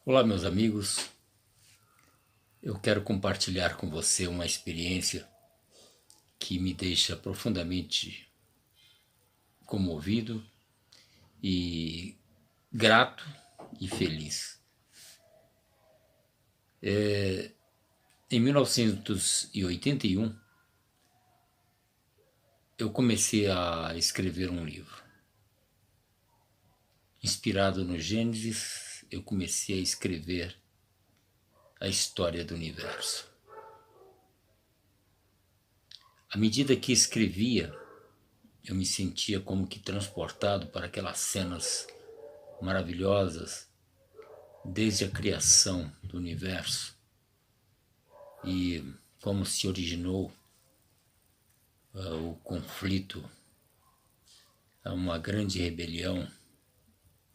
Olá, meus amigos. Eu quero compartilhar com você uma experiência que me deixa profundamente comovido e grato e feliz. Em 1981, eu comecei a escrever um livro. Inspirado no Gênesis, eu comecei a escrever a história do universo. À medida que escrevia, eu me sentia como que transportado para aquelas cenas maravilhosas desde a criação do universo e como se originou o conflito, uma grande rebelião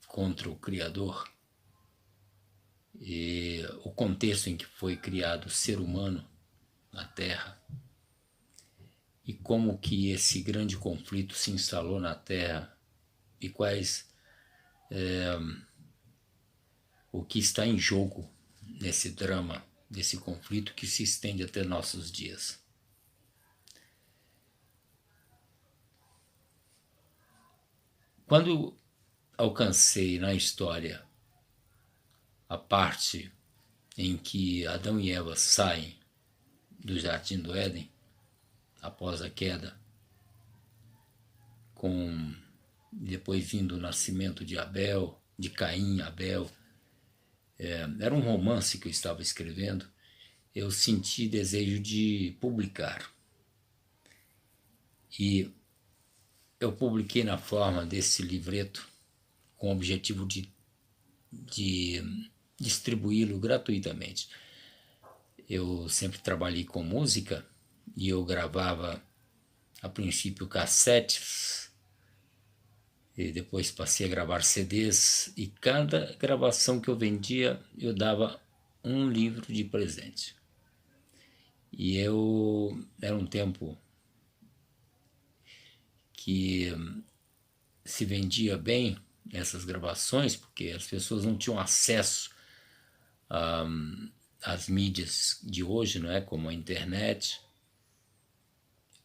contra o Criador e o contexto em que foi criado o ser humano na Terra e como que esse grande conflito se instalou na Terra e quais o que está em jogo nesse drama, desse conflito que se estende até nossos dias. Quando alcancei na história a parte em que Adão e Eva saem do Jardim do Éden após a queda, com depois vindo o nascimento de Abel, de Caim, Abel. Era um romance que eu estava escrevendo. Eu senti desejo de publicar. E eu publiquei na forma desse livreto com o objetivo de distribuí-lo gratuitamente. Eu sempre trabalhei com música e eu gravava a princípio cassetes e depois passei a gravar CDs e cada gravação que eu vendia eu dava um livro de presente. E era um tempo que se vendia bem essas gravações porque as pessoas não tinham acesso às mídias de hoje, não é, como a internet.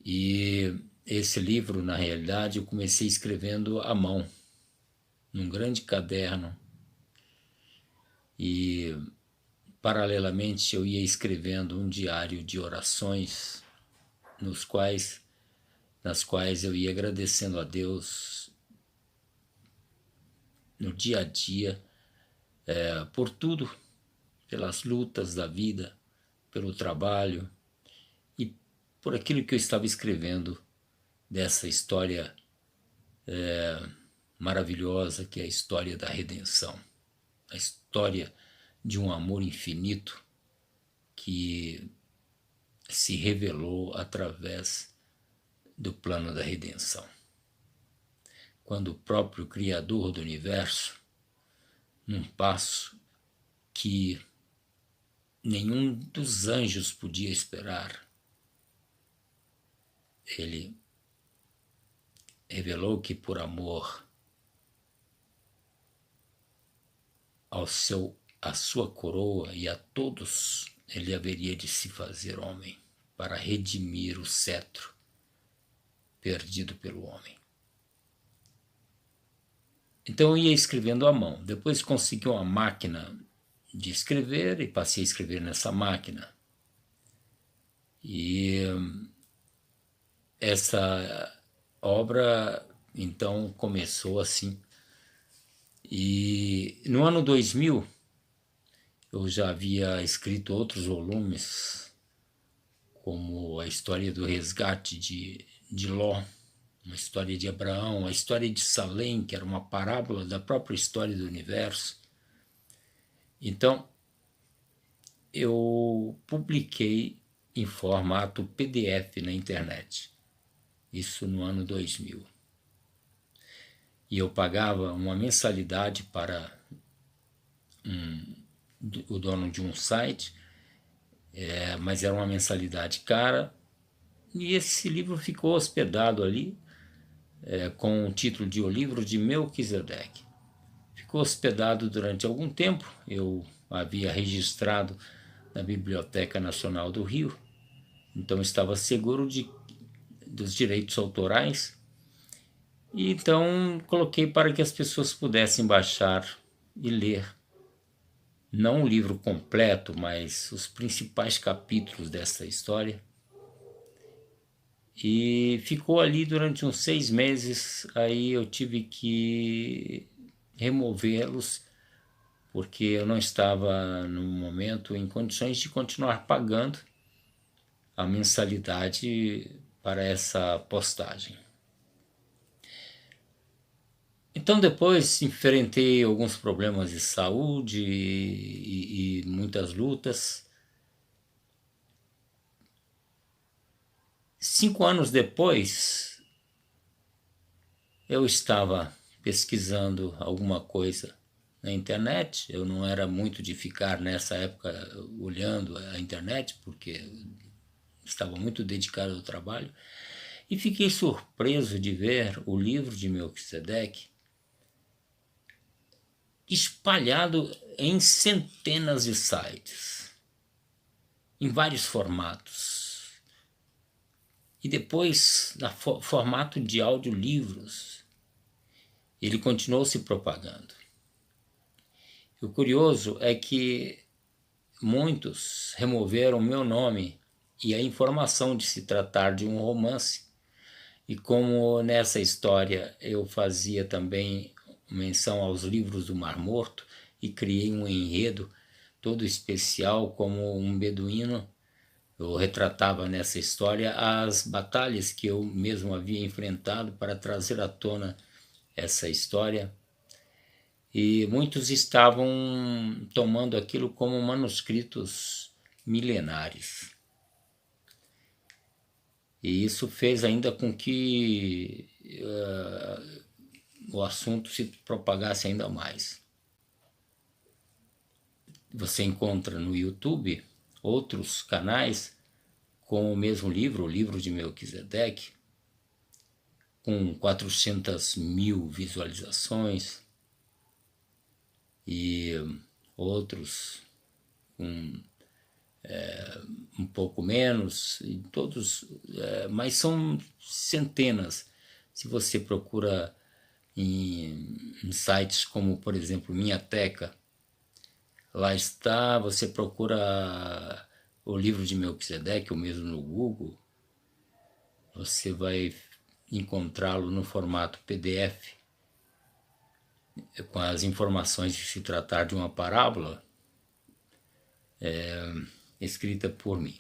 E esse livro, na realidade, eu comecei escrevendo à mão, num grande caderno. E, paralelamente, eu ia escrevendo um diário de orações, nas quais eu ia agradecendo a Deus no dia a dia, por tudo, pelas lutas da vida, pelo trabalho e por aquilo que eu estava escrevendo dessa história maravilhosa que é a história da redenção, a história de um amor infinito que se revelou através do plano da redenção. Quando o próprio Criador do universo, num passo que nenhum dos anjos podia esperar, ele revelou que por amor à sua coroa e a todos, ele haveria de se fazer homem para redimir o cetro perdido pelo homem. Então eu ia escrevendo à mão. Depois consegui uma máquina de escrever e passei a escrever nessa máquina. E essa obra então começou assim. E no ano 2000 eu já havia escrito outros volumes, como a história do resgate de Ló, uma história de Abraão, a história de Salém, que era uma parábola da própria história do universo. Então, eu publiquei em formato PDF na internet, isso no ano 2000. E eu pagava uma mensalidade para o dono de um site, mas era uma mensalidade cara, e esse livro ficou hospedado ali com o título de O Livro de Melquisedeque. ficou hospedado durante algum tempo. Eu havia registrado na Biblioteca Nacional do Rio, então estava seguro dos direitos autorais. E então coloquei para que as pessoas pudessem baixar e ler, não o livro completo, mas os principais capítulos dessa história. E ficou ali durante uns 6 meses. Aí eu tive que removê-los, porque eu não estava no momento em condições de continuar pagando a mensalidade para essa postagem. Então depois enfrentei alguns problemas de saúde e muitas lutas. 5 anos depois, eu estava pesquisando alguma coisa na internet. Eu não era muito de ficar nessa época olhando a internet, porque estava muito dedicado ao trabalho, e fiquei surpreso de ver o livro de Melquisedeque espalhado em centenas de sites, em vários formatos, e depois no formato de audiolivros. Ele continuou se propagando. E o curioso é que muitos removeram meu nome e a informação de se tratar de um romance. E como nessa história eu fazia também menção aos livros do Mar Morto e criei um enredo todo especial, como um beduíno, eu retratava nessa história as batalhas que eu mesmo havia enfrentado para trazer à tona essa história. E muitos estavam tomando aquilo como manuscritos milenares. E isso fez ainda com que o assunto se propagasse ainda mais. Você encontra no YouTube outros canais com o mesmo livro, o livro de Melquisedeque, com 400 mil visualizações, e outros com um pouco menos, e todos, mas são centenas. Se você procura em sites como, por exemplo, Minhateca, lá está. Você procura o livro de Melquisedeque, ou mesmo no Google, você vai encontrá-lo no formato PDF, com as informações de se tratar de uma parábola escrita por mim.